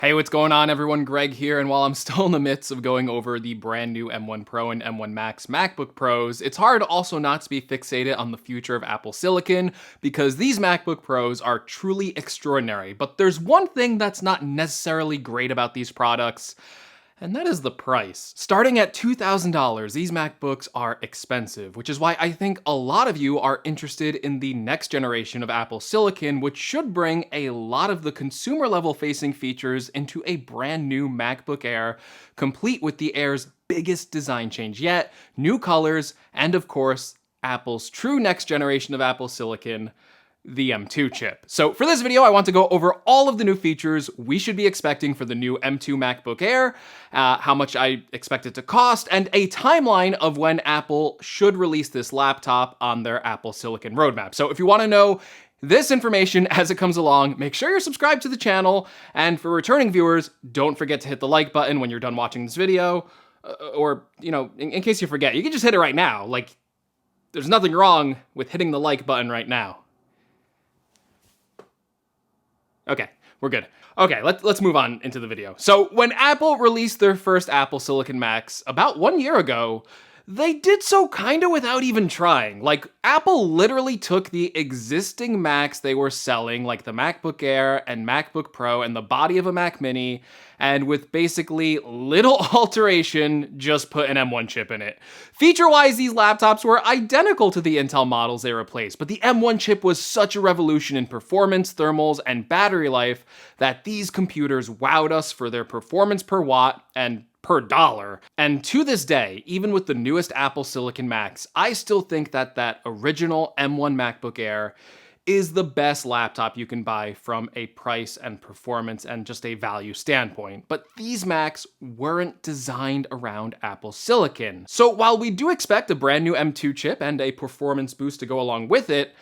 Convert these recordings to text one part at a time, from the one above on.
Hey, what's going on everyone? Greg here, and while I'm still in the midst of going over the brand new M1 Pro and M1 Max MacBook Pros, it's hard also not to be fixated on the future of Apple Silicon because these MacBook Pros are truly extraordinary. But there's one thing that's not necessarily great about these products, and that is the price. Starting at $2,000, these MacBooks are expensive, which is why I think a lot of you are interested in the next generation of Apple Silicon, which should bring a lot of the consumer level facing features into a brand new MacBook Air, complete with the Air's biggest design change yet, new colors, and of course, Apple's true next generation of Apple Silicon, the M2 chip. So for this video, I want to go over all of the new features we should be expecting for the new M2 MacBook Air, how much I expect it to cost, and a timeline of when Apple should release this laptop on their Apple Silicon roadmap. So if you want to know this information as it comes along, make sure you're subscribed to the channel, and for returning viewers, don't forget to hit the like button when you're done watching this video, or, you know, in case you forget, you can just hit it right now. Like, there's nothing wrong with hitting the like button right now. Okay, we're good. Okay, let's move on into the video. So when Apple released their first Apple Silicon Macs about 1 year ago, they did so kinda without even trying. Like, Apple literally took the existing Macs they were selling, like the MacBook Air and MacBook Pro and the body of a Mac Mini, and with basically little alteration, just put an M1 chip in it. Feature-wise, these laptops were identical to the Intel models they replaced, but the M1 chip was such a revolution in performance, thermals, and battery life that these computers wowed us for their performance per watt and per dollar. And to this day, even with the newest Apple Silicon Macs, I still think that that original M1 MacBook Air is the best laptop you can buy from a price and performance and just a value standpoint. But these Macs weren't designed around Apple Silicon. So while we do expect a brand new M2 chip and a performance boost to go along with it,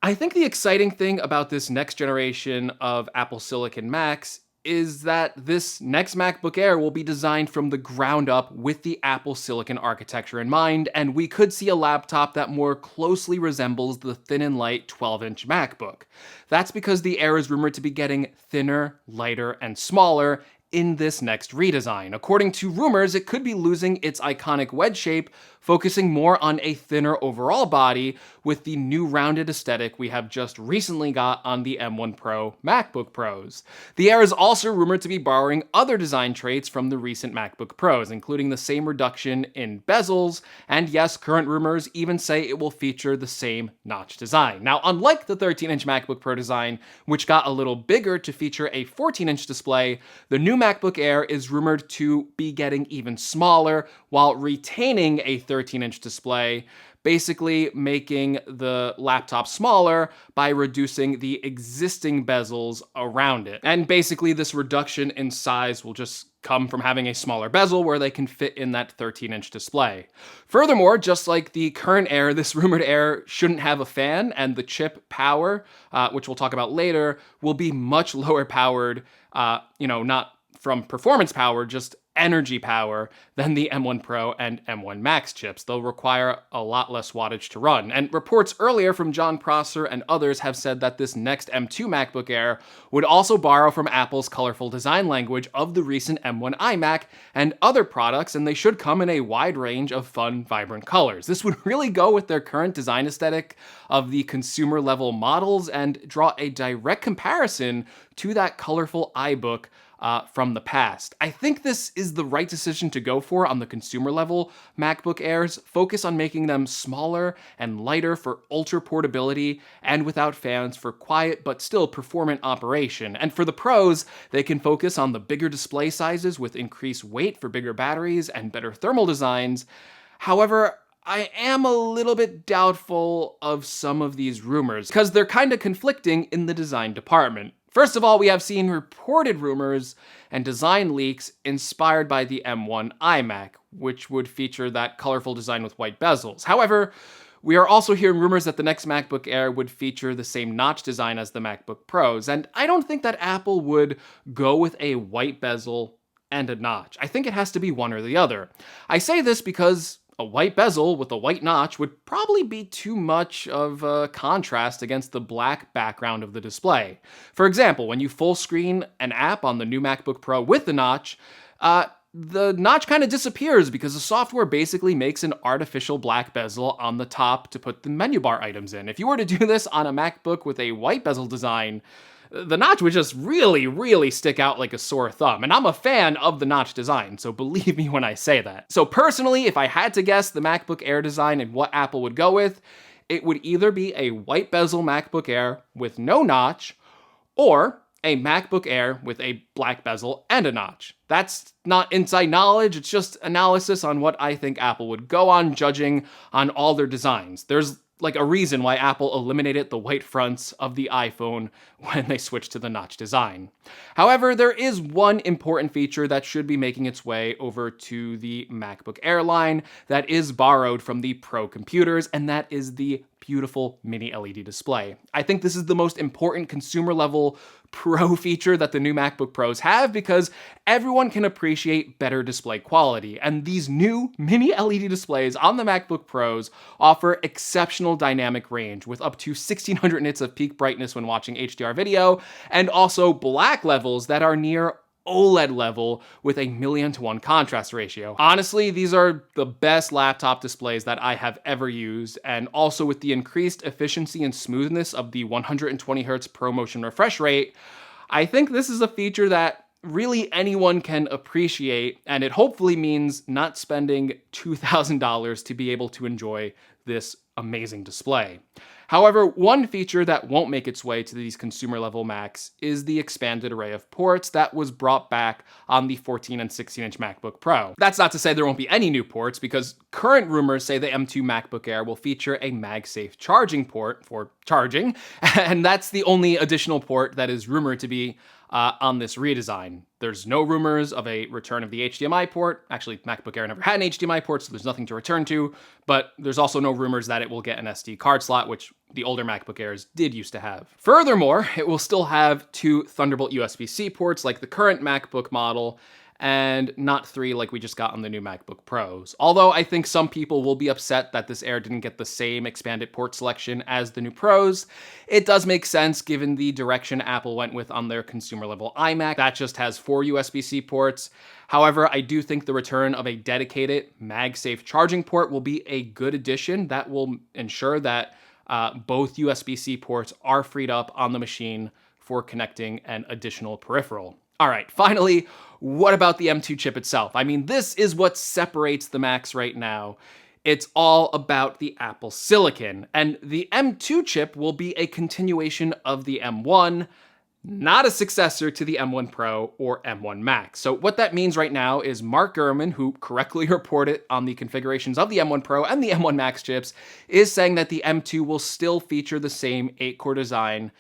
I think the exciting thing about this next generation of Apple Silicon Macs is that this next MacBook Air will be designed from the ground up with the Apple Silicon architecture in mind, and we could see a laptop that more closely resembles the thin and light 12-inch MacBook. That's because the Air is rumored to be getting thinner, lighter, and smaller in this next redesign. According to rumors, it could be losing its iconic wedge shape, focusing more on a thinner overall body with the new rounded aesthetic we have just recently got on the M1 Pro MacBook Pros. The Air is also rumored to be borrowing other design traits from the recent MacBook Pros, including the same reduction in bezels, and yes, current rumors even say it will feature the same notch design. Now, unlike the 13-inch MacBook Pro design, which got a little bigger to feature a 14-inch display, the new MacBook Air is rumored to be getting even smaller while retaining a 13-inch display, basically making the laptop smaller by reducing the existing bezels around it. And basically this reduction in size will just come from having a smaller bezel where they can fit in that 13-inch display. Furthermore, just like the current Air, this rumored Air shouldn't have a fan, and the chip power, which we'll talk about later, will be much lower powered, not from performance power, just energy power than the M1 Pro and M1 Max chips. They'll require a lot less wattage to run. And reports earlier from John Prosser and others have said that this next M2 MacBook Air would also borrow from Apple's colorful design language of the recent M1 iMac and other products, and they should come in a wide range of fun, vibrant colors. This would really go with their current design aesthetic of the consumer level models and draw a direct comparison to that colorful iBook from the past. I think this is the right decision to go for on the consumer level MacBook Airs. Focus on making them smaller and lighter for ultra portability and without fans for quiet but still performant operation. And for the pros, they can focus on the bigger display sizes with increased weight for bigger batteries and better thermal designs. However, I am a little bit doubtful of some of these rumors because they're kind of conflicting in the design department. First of all, we have seen reported rumors and design leaks inspired by the M1 iMac, which would feature that colorful design with white bezels. However, we are also hearing rumors that the next MacBook Air would feature the same notch design as the MacBook Pros, and I don't think that Apple would go with a white bezel and a notch. I think it has to be one or the other. I say this because a white bezel with a white notch would probably be too much of a contrast against the black background of the display. For example, when you full screen an app on the new MacBook Pro with the notch kind of disappears because the software basically makes an artificial black bezel on the top to put the menu bar items in. If you were to do this on a MacBook with a white bezel design, the notch would just really, really stick out like a sore thumb. And I'm a fan of the notch design, so believe me when I say that. So personally, if I had to guess the MacBook Air design and what Apple would go with, it would either be a white bezel MacBook Air with no notch, or a MacBook Air with a black bezel and a notch. That's not inside knowledge, it's just analysis on what I think Apple would go on, judging on all their designs. There's like a reason why Apple eliminated the white fronts of the iPhone when they switched to the notch design. However, there is one important feature that should be making its way over to the MacBook Air line that is borrowed from the Pro computers, and that is the beautiful mini LED display. I think this is the most important consumer level Pro feature that the new MacBook Pros have because everyone can appreciate better display quality. And these new mini LED displays on the MacBook Pros offer exceptional dynamic range with up to 1600 nits of peak brightness when watching HDR video, and also black levels that are near OLED level with a 1,000,000:1 contrast ratio. Honestly, these are the best laptop displays that I have ever used, and also with the increased efficiency and smoothness of the 120Hz ProMotion refresh rate, I think this is a feature that really anyone can appreciate, and it hopefully means not spending $2,000 to be able to enjoy this amazing display. However, one feature that won't make its way to these consumer level Macs is the expanded array of ports that was brought back on the 14 and 16-inch MacBook Pro. That's not to say there won't be any new ports, because current rumors say the M2 MacBook Air will feature a MagSafe charging port for charging, and that's the only additional port that is rumored to be on this redesign. There's no rumors of a return of the HDMI port. Actually, MacBook Air never had an HDMI port, so there's nothing to return to, but there's also no rumors that it will get an SD card slot, which the older MacBook Airs did used to have. Furthermore, it will still have 2 Thunderbolt USB-C ports like the current MacBook model, and not 3 like we just got on the new MacBook Pros. Although I think some people will be upset that this Air didn't get the same expanded port selection as the new Pros, it does make sense given the direction Apple went with on their consumer level iMac. That just has 4 USB-C ports. However, I do think the return of a dedicated MagSafe charging port will be a good addition that will ensure that both USB-C ports are freed up on the machine for connecting an additional peripheral. All right, finally, what about the M2 chip itself? I mean, this is what separates the Macs right now. It's all about the Apple silicon, and the M2 chip will be a continuation of the M1, not a successor to the M1 Pro or M1 Max. So what that means right now is Mark Gurman, who correctly reported on the configurations of the M1 Pro and the M1 Max chips, is saying that the M2 will still feature the same 8-core design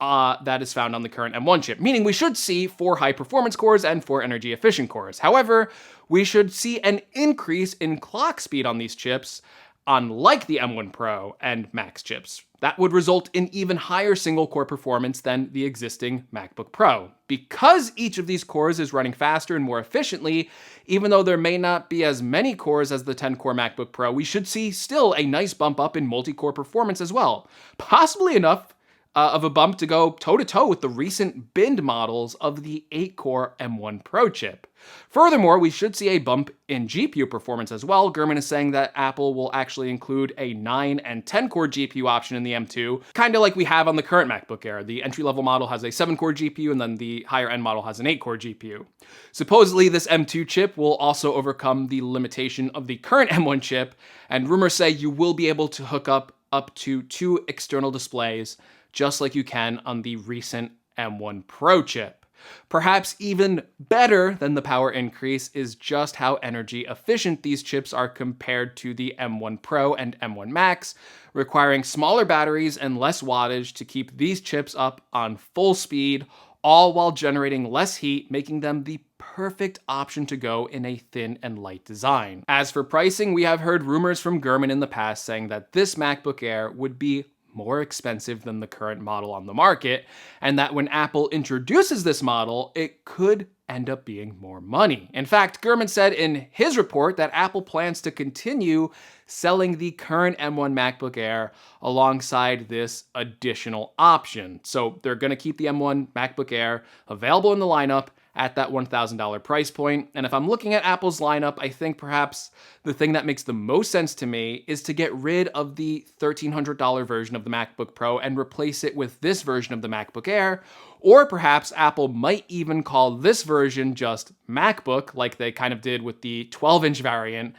that is found on the current M1 chip, meaning we should see 4 high-performance cores and 4 energy-efficient cores. However, we should see an increase in clock speed on these chips, unlike the M1 Pro and Max chips. That would result in even higher single-core performance than the existing MacBook Pro. Because each of these cores is running faster and more efficiently, even though there may not be as many cores as the 10-core MacBook Pro, we should see still a nice bump up in multi-core performance as well. Possibly enough of a bump to go toe-to-toe with the recent binned models of the 8-core M1 Pro chip. Furthermore, we should see a bump in GPU performance as well. Gurman is saying that Apple will actually include a 9 and 10-core GPU option in the M2, kind of like we have on the current MacBook Air. The entry-level model has a 7-core GPU, and then the higher-end model has an 8-core GPU. Supposedly, this M2 chip will also overcome the limitation of the current M1 chip, and rumors say you will be able to hook up to 2 external displays, just like you can on the recent M1 Pro chip. Perhaps even better than the power increase is just how energy efficient these chips are compared to the M1 Pro and M1 Max, requiring smaller batteries and less wattage to keep these chips up on full speed, all while generating less heat, making them the perfect option to go in a thin and light design. As for pricing, we have heard rumors from Gurman in the past saying that this MacBook Air would be more expensive than the current model on the market, and that when Apple introduces this model, it could end up being more money. In fact, Gurman said in his report that Apple plans to continue selling the current M1 MacBook Air alongside this additional option. So they're going to keep the M1 MacBook Air available in the lineup at that $1,000 price point. And if I'm looking at Apple's lineup, I think perhaps the thing that makes the most sense to me is to get rid of the $1,300 version of the MacBook Pro and replace it with this version of the MacBook Air. Or perhaps Apple might even call this version just MacBook, like they kind of did with the 12-inch variant.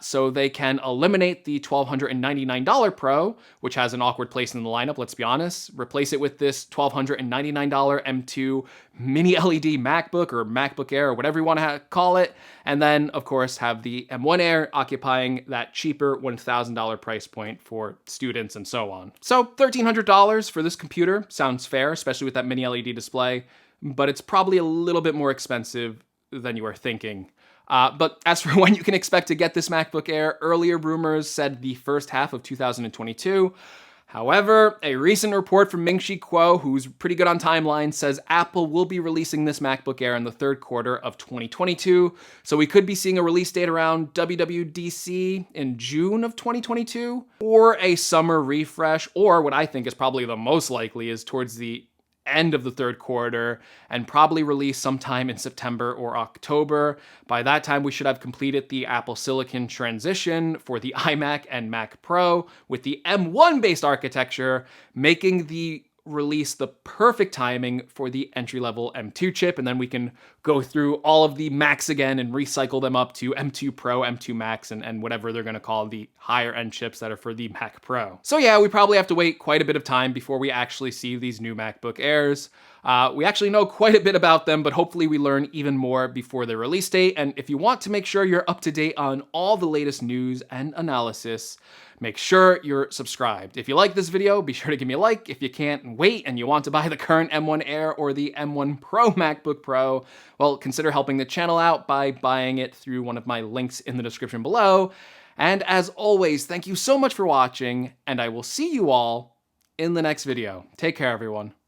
So they can eliminate the $1,299 Pro, which has an awkward place in the lineup, let's be honest, replace it with this $1,299 M2 mini LED MacBook or MacBook Air or whatever you want to call it, and then, of course, have the M1 Air occupying that cheaper $1,000 price point for students and so on. So $1,300 for this computer sounds fair, especially with that mini LED display, but it's probably a little bit more expensive than you are thinking. But as for when you can expect to get this MacBook Air, earlier rumors said the first half of 2022. However, a recent report from Ming-Chi Kuo, who's pretty good on timelines, says Apple will be releasing this MacBook Air in the third quarter of 2022. So we could be seeing a release date around WWDC in June of 2022, or a summer refresh, or what I think is probably the most likely is towards the end of the third quarter and probably release sometime in September or October. By that time, we should have completed the Apple Silicon transition for the iMac and Mac Pro with the M1 based architecture, making the release the perfect timing for the entry-level M2 chip, and then we can go through all of the Macs again and recycle them up to M2 Pro, M2 Max, and whatever they're going to call the higher-end chips that are for the Mac Pro. So yeah, we probably have to wait quite a bit of time before we actually see these new MacBook Airs. We actually know quite a bit about them, but hopefully we learn even more before their release date. And if you want to make sure you're up to date on all the latest news and analysis, make sure you're subscribed. If you like this video, be sure to give me a like. If you can't wait and you want to buy the current M1 Air or the M1 Pro MacBook Pro, well, consider helping the channel out by buying it through one of my links in the description below. And as always, thank you so much for watching, and I will see you all in the next video. Take care, everyone.